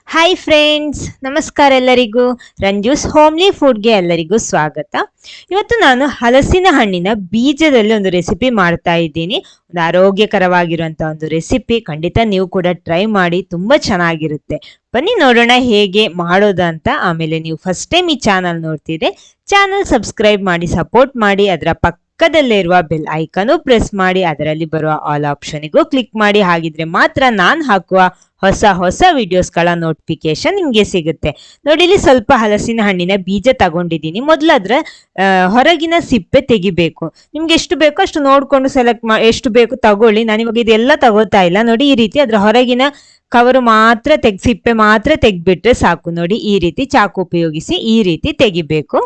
Hi friends, ನಮಸ್ಕಾರ ಎಲ್ಲರಿಗೂ. ರಂಜೂಸ್ homely ಫುಡ್ಗೆ ಎಲ್ಲರಿಗೂ ಸ್ವಾಗತ. ಇವತ್ತು ನಾನು ಹಲಸಿನ ಹಣ್ಣಿನ ಬೀಜದಲ್ಲಿ ಒಂದು ರೆಸಿಪಿ ಮಾಡ್ತಾ ಇದ್ದೀನಿ. ಒಂದು ಆರೋಗ್ಯಕರವಾಗಿರುವಂಥ ಒಂದು ರೆಸಿಪಿ. ಖಂಡಿತ ನೀವು ಕೂಡ ಟ್ರೈ ಮಾಡಿ, ತುಂಬ ಚೆನ್ನಾಗಿರುತ್ತೆ. ಬನ್ನಿ ನೋಡೋಣ ಹೇಗೆ ಮಾಡೋದಂತ. ಆಮೇಲೆ ನೀವು ಫಸ್ಟ್ ಟೈಮ್ ಈ ಚಾನಲ್ ನೋಡ್ತಿದ್ರೆ ಚಾನಲ್ ಸಬ್ಸ್ಕ್ರೈಬ್ ಮಾಡಿ ಸಪೋರ್ಟ್ ಮಾಡಿ. ಅದರ ಪಕ್ಕದಲ್ಲೇ ಇರುವ ಬೆಲ್ ಐಕನು ಪ್ರೆಸ್ ಮಾಡಿ, ಅದರಲ್ಲಿ ಬರುವ ಆಲ್ ಆಪ್ಷನಿಗೂ ಕ್ಲಿಕ್ ಮಾಡಿ. ಹಾಗಿದ್ರೆ ಮಾತ್ರ ನಾನು ಹಾಕುವ ಹೊಸ ಹೊಸ ವಿಡಿಯೋಸ್ಗಳ ನೋಟಿಫಿಕೇಶನ್ ನಿಮಗೆ ಸಿಗುತ್ತೆ. ನೋಡಿ, ಇಲ್ಲಿ ಸ್ವಲ್ಪ ಹಲಸಿನ ಹಣ್ಣಿನ ಬೀಜ ತಗೊಂಡಿದ್ದೀನಿ. ಮೊದಲು ಅದರ ಹೊರಗಿನ ಸಿಪ್ಪೆ ತೆಗಿಬೇಕು. ನಿಮ್ಗೆ ಎಷ್ಟು ಬೇಕೋ ಅಷ್ಟು ನೋಡ್ಕೊಂಡು ಸೆಲೆಕ್ಟ್ ಮಾಡಿ, ಎಷ್ಟು ಬೇಕು ತಗೊಳ್ಳಿ. ನಾನಿವಾಗ ಇದೆಲ್ಲ ತಗೋತಾ ಇಲ್ಲ. ನೋಡಿ, ಈ ರೀತಿ ಅದರ ಹೊರಗಿನ ಕವರು ಮಾತ್ರ ಸಿಪ್ಪೆ ಮಾತ್ರ ತೆಗ್ಬಿಟ್ರೆ ಸಾಕು. ನೋಡಿ, ಈ ರೀತಿ ಚಾಕು ಉಪಯೋಗಿಸಿ ಈ ರೀತಿ ತೆಗಿಬೇಕು.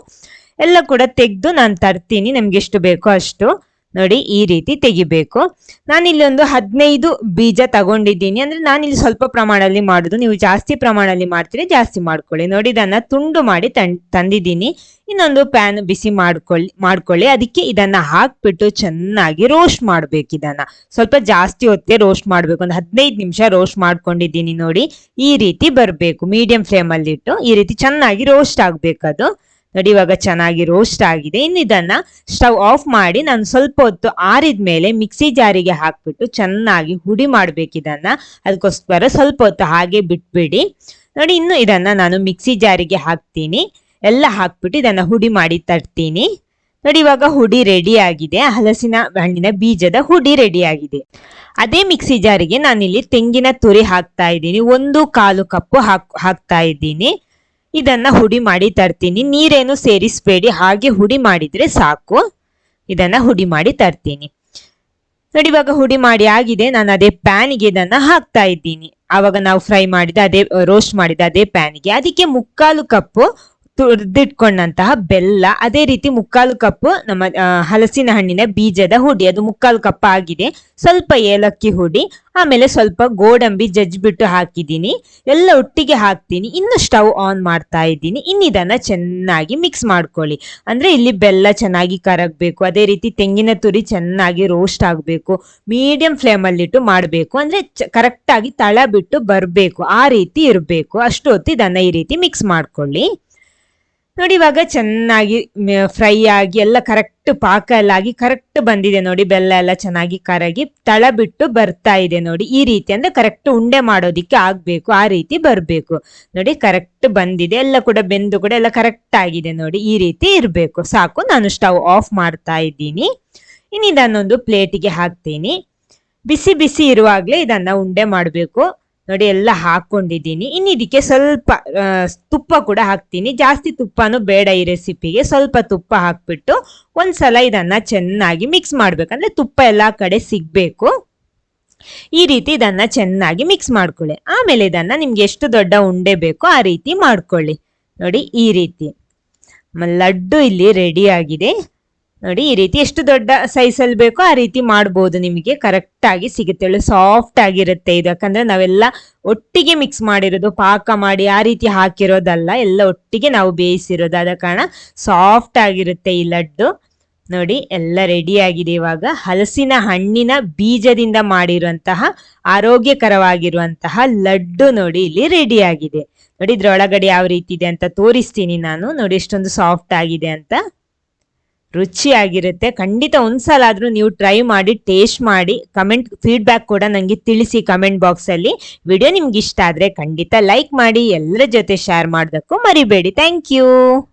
ಎಲ್ಲ ಕೂಡ ತೆಗೆದು ನಾನು ತರ್ತೀನಿ. ನಮ್ಗೆ ಎಷ್ಟು ಬೇಕೋ ಅಷ್ಟು ನೋಡಿ ಈ ರೀತಿ ತೆಗಿಬೇಕು. ನಾನಿಲ್ಲಿ ಒಂದು 15 ಬೀಜ ತಗೊಂಡಿದ್ದೀನಿ. ಅಂದ್ರೆ ನಾನಿಲ್ಲಿ ಸ್ವಲ್ಪ ಪ್ರಮಾಣದಲ್ಲಿ ಮಾಡುದು. ನೀವು ಜಾಸ್ತಿ ಪ್ರಮಾಣದಲ್ಲಿ ಮಾಡ್ತೀರಿ, ಜಾಸ್ತಿ ಮಾಡ್ಕೊಳ್ಳಿ. ನೋಡಿ, ಇದನ್ನ ತುಂಡು ಮಾಡಿ ತಂದಿದ್ದೀನಿ. ಇನ್ನೊಂದು ಪ್ಯಾನ್ ಬಿಸಿ ಮಾಡ್ಕೊಳ್ಳಿ. ಅದಕ್ಕೆ ಇದನ್ನ ಹಾಕ್ಬಿಟ್ಟು ಚೆನ್ನಾಗಿ ರೋಸ್ಟ್ ಮಾಡ್ಬೇಕು. ಇದನ್ನ ಸ್ವಲ್ಪ ಜಾಸ್ತಿ ಹೊತ್ತೇ ರೋಸ್ಟ್ ಮಾಡ್ಬೇಕು. ಒಂದು 15 ನಿಮಿಷ ರೋಸ್ಟ್ ಮಾಡ್ಕೊಂಡಿದ್ದೀನಿ. ನೋಡಿ, ಈ ರೀತಿ ಬರ್ಬೇಕು. ಮೀಡಿಯಂ ಫ್ಲೇಮ್ ಅಲ್ಲಿ ಇಟ್ಟು ಈ ರೀತಿ ಚೆನ್ನಾಗಿ ರೋಸ್ಟ್ ಆಗ್ಬೇಕದು. ನೋಡಿ, ಇವಾಗ ಚೆನ್ನಾಗಿ ರೋಸ್ಟ್ ಆಗಿದೆ. ಇನ್ನು ಇದನ್ನ ಸ್ಟವ್ ಆಫ್ ಮಾಡಿ ನಾನು ಸ್ವಲ್ಪ ಹೊತ್ತು ಆರಿದ ಮೇಲೆ ಮಿಕ್ಸಿ ಜಾರಿಗೆ ಹಾಕ್ಬಿಟ್ಟು ಚೆನ್ನಾಗಿ ಹುಡಿ ಮಾಡ್ಬೇಕು ಇದನ್ನ. ಅದಕ್ಕೋಸ್ಕರ ಸ್ವಲ್ಪ ಹೊತ್ತು ಹಾಗೆ ಬಿಟ್ಬಿಡಿ. ನೋಡಿ, ಇನ್ನು ಇದನ್ನ ನಾನು ಮಿಕ್ಸಿ ಜಾರಿಗೆ ಹಾಕ್ತೀನಿ. ಎಲ್ಲ ಹಾಕ್ಬಿಟ್ಟು ಇದನ್ನ ಹುಡಿ ಮಾಡಿ ತರ್ತೀನಿ. ನೋಡಿ, ಇವಾಗ ಹುಡಿ ರೆಡಿ ಆಗಿದೆ. ಹಲಸಿನ ಹಣ್ಣಿನ ಬೀಜದ ಹುಡಿ ರೆಡಿ ಆಗಿದೆ. ಅದೇ ಮಿಕ್ಸಿ ಜಾರಿಗೆ ನಾನಿಲ್ಲಿ ತೆಂಗಿನ ತುರಿ ಹಾಕ್ತಾ ಇದ್ದೀನಿ. 1/4 ಕಪ್ ಹಾಕ್ತಾ ಇದ್ದೀನಿ. ಇದನ್ನ ಹುಡಿ ಮಾಡಿ ತರ್ತೀನಿ. ನೀರೇನು ಸೇರಿಸಬೇಡಿ, ಹಾಗೆ ಹುಡಿ ಮಾಡಿದ್ರೆ ಸಾಕು. ಇದನ್ನ ಹುಡಿ ಮಾಡಿ ತರ್ತೀನಿ. ನೋಡಿ, ಇವಾಗ ಹುಡಿ ಮಾಡಿ ಆಗಿದೆ. ನಾನು ಅದೇ ಪ್ಯಾನಿಗೆ ಇದನ್ನ ಹಾಕ್ತಾ ಇದ್ದೀನಿ. ಆವಾಗ ನಾವು ಫ್ರೈ ಮಾಡಿದ ಅದೇ ರೋಸ್ಟ್ ಮಾಡಿದ ಅದೇ ಪ್ಯಾನಿಗೆ ಅದಕ್ಕೆ 1/4 ಕಪ್ ತುರಿದಿಟ್ಕೊಂಡಂತಹ ಬೆಲ್ಲ, ಅದೇ ರೀತಿ 1/4 ಕಪ್ ನಮ್ಮ ಹಲಸಿನ ಹಣ್ಣಿನ ಬೀಜದ ಹುಡಿ, ಅದು 1/4 ಕಪ್ ಆಗಿದೆ. ಸ್ವಲ್ಪ ಏಲಕ್ಕಿ ಹುಡಿ, ಆಮೇಲೆ ಸ್ವಲ್ಪ ಗೋಡಂಬಿ ಜಜ್ಜಿಬಿಟ್ಟು ಹಾಕಿದ್ದೀನಿ. ಎಲ್ಲ ಒಟ್ಟಿಗೆ ಹಾಕ್ತೀನಿ. ಇನ್ನು ಸ್ಟವ್ ಆನ್ ಮಾಡ್ತಾ ಇದ್ದೀನಿ. ಇನ್ನು ಇದನ್ನ ಚೆನ್ನಾಗಿ ಮಿಕ್ಸ್ ಮಾಡ್ಕೊಳ್ಳಿ. ಅಂದ್ರೆ ಇಲ್ಲಿ ಬೆಲ್ಲ ಚೆನ್ನಾಗಿ ಕರಗಬೇಕು, ಅದೇ ರೀತಿ ತೆಂಗಿನ ತುರಿ ಚೆನ್ನಾಗಿ ರೋಸ್ಟ್ ಆಗಬೇಕು. ಮೀಡಿಯಂ ಫ್ಲೇಮ್ ಅಲ್ಲಿ ಇಟ್ಟು ಮಾಡಬೇಕು. ಅಂದ್ರೆ ಕರೆಕ್ಟ್ ಆಗಿ ತಳ ಬಿಟ್ಟು ಬರಬೇಕು, ಆ ರೀತಿ ಇರಬೇಕು. ಅಷ್ಟು ಹೊತ್ತು ಇದನ್ನ ಈ ರೀತಿ ಮಿಕ್ಸ್ ಮಾಡ್ಕೊಳ್ಳಿ. ನೋಡಿ, ಇವಾಗ ಚೆನ್ನಾಗಿ ಫ್ರೈ ಆಗಿ ಎಲ್ಲ ಕರೆಕ್ಟ್ ಪಾಕ ಎಲ್ಲ ಆಗಿ ಕರೆಕ್ಟ್ ಬಂದಿದೆ. ನೋಡಿ, ಬೆಲ್ಲ ಎಲ್ಲ ಚೆನ್ನಾಗಿ ಕರಗಿ ತಳ ಬಿಟ್ಟು ಬರ್ತಾ ಇದೆ. ನೋಡಿ, ಈ ರೀತಿ ಅಂದ್ರೆ ಕರೆಕ್ಟ್ ಉಂಡೆ ಮಾಡೋದಿಕ್ಕೆ ಆಗ್ಬೇಕು, ಆ ರೀತಿ ಬರ್ಬೇಕು. ನೋಡಿ, ಕರೆಕ್ಟ್ ಬಂದಿದೆ. ಎಲ್ಲ ಕೂಡ ಬೆಂದು ಕೂಡ ಎಲ್ಲ ಕರೆಕ್ಟ್ ಆಗಿದೆ. ನೋಡಿ, ಈ ರೀತಿ ಇರ್ಬೇಕು, ಸಾಕು. ನಾನು ಸ್ಟವ್ ಆಫ್ ಮಾಡ್ತಾ ಇದ್ದೀನಿ. ಇನ್ನು ಇದನ್ನೊಂದು ಪ್ಲೇಟಿಗೆ ಹಾಕ್ತೀನಿ. ಬಿಸಿ ಬಿಸಿ ಇರುವಾಗ್ಲೇ ಇದನ್ನ ಉಂಡೆ ಮಾಡ್ಬೇಕು. ನೋಡಿ, ಎಲ್ಲ ಹಾಕೊಂಡಿದ್ದೀನಿ. ಇನ್ನು ಇದಕ್ಕೆ ಸ್ವಲ್ಪ ತುಪ್ಪ ಕೂಡ ಹಾಕ್ತೀನಿ. ಜಾಸ್ತಿ ತುಪ್ಪನೂ ಬೇಡ ಈ ರೆಸಿಪಿಗೆ. ಸ್ವಲ್ಪ ತುಪ್ಪ ಹಾಕ್ಬಿಟ್ಟು ಒಂದ್ಸಲ ಇದನ್ನ ಚೆನ್ನಾಗಿ ಮಿಕ್ಸ್ ಮಾಡ್ಬೇಕಂದ್ರೆ ತುಪ್ಪ ಎಲ್ಲಾ ಕಡೆ ಸಿಗ್ಬೇಕು. ಈ ರೀತಿ ಇದನ್ನ ಚೆನ್ನಾಗಿ ಮಿಕ್ಸ್ ಮಾಡ್ಕೊಳ್ಳಿ. ಆಮೇಲೆ ಇದನ್ನ ನಿಮ್ಗೆ ಎಷ್ಟು ದೊಡ್ಡ ಉಂಡೆ ಬೇಕೋ ಆ ರೀತಿ ಮಾಡ್ಕೊಳ್ಳಿ. ನೋಡಿ, ಈ ರೀತಿ ಲಡ್ಡು ಇಲ್ಲಿ ರೆಡಿ ಆಗಿದೆ. ನೋಡಿ, ಈ ರೀತಿ ಎಷ್ಟು ದೊಡ್ಡ ಸೈಜಲ್ಲಿ ಬೇಕೋ ಆ ರೀತಿ ಮಾಡ್ಬೋದು. ನಿಮಗೆ ಕರೆಕ್ಟ್ ಆಗಿ ಸಿಗುತ್ತೆ, ಸಾಫ್ಟ್ ಆಗಿರುತ್ತೆ. ಇದು ಯಾಕಂದ್ರೆ ನಾವೆಲ್ಲ ಒಟ್ಟಿಗೆ ಮಿಕ್ಸ್ ಮಾಡಿರೋದು, ಪಾಕ ಮಾಡಿ ಆ ರೀತಿ ಹಾಕಿರೋದಲ್ಲ, ಎಲ್ಲ ಒಟ್ಟಿಗೆ ನಾವು ಬೇಯಿಸಿರೋದು. ಆದ ಕಾರಣ ಸಾಫ್ಟ್ ಆಗಿರುತ್ತೆ ಈ ಲಡ್ಡು. ನೋಡಿ, ಎಲ್ಲ ರೆಡಿ ಆಗಿದೆ. ಇವಾಗ ಹಲಸಿನ ಹಣ್ಣಿನ ಬೀಜದಿಂದ ಮಾಡಿರುವಂತಹ ಆರೋಗ್ಯಕರವಾಗಿರುವಂತಹ ಲಡ್ಡು ನೋಡಿ ಇಲ್ಲಿ ರೆಡಿ ಆಗಿದೆ. ನೋಡಿ, ಇದ್ರೊಳಗಡೆ ಯಾವ ರೀತಿ ಇದೆ ಅಂತ ತೋರಿಸ್ತೀನಿ ನಾನು. ನೋಡಿ, ಎಷ್ಟೊಂದು ಸಾಫ್ಟ್ ಆಗಿದೆ ಅಂತ. ರುಚಿಯಾಗಿರುತ್ತೆ. ಖಂಡಿತ ಒಂದ್ಸಲ ಆದ್ರೂ ನೀವು ಟ್ರೈ ಮಾಡಿ, ಟೇಸ್ಟ್ ಮಾಡಿ, ಫೀಡ್ಬ್ಯಾಕ್ ಕೂಡ ನಂಗೆ ತಿಳಿಸಿ ಕಮೆಂಟ್ ಬಾಕ್ಸ್ ಅಲ್ಲಿ. ವಿಡಿಯೋ ನಿಮ್ಗೆ ಇಷ್ಟ ಆದ್ರೆ ಖಂಡಿತ ಲೈಕ್ ಮಾಡಿ, ಎಲ್ಲರ ಜೊತೆ ಶೇರ್ ಮಾಡೋದಕ್ಕೂ ಮರಿಬೇಡಿ. Thank you.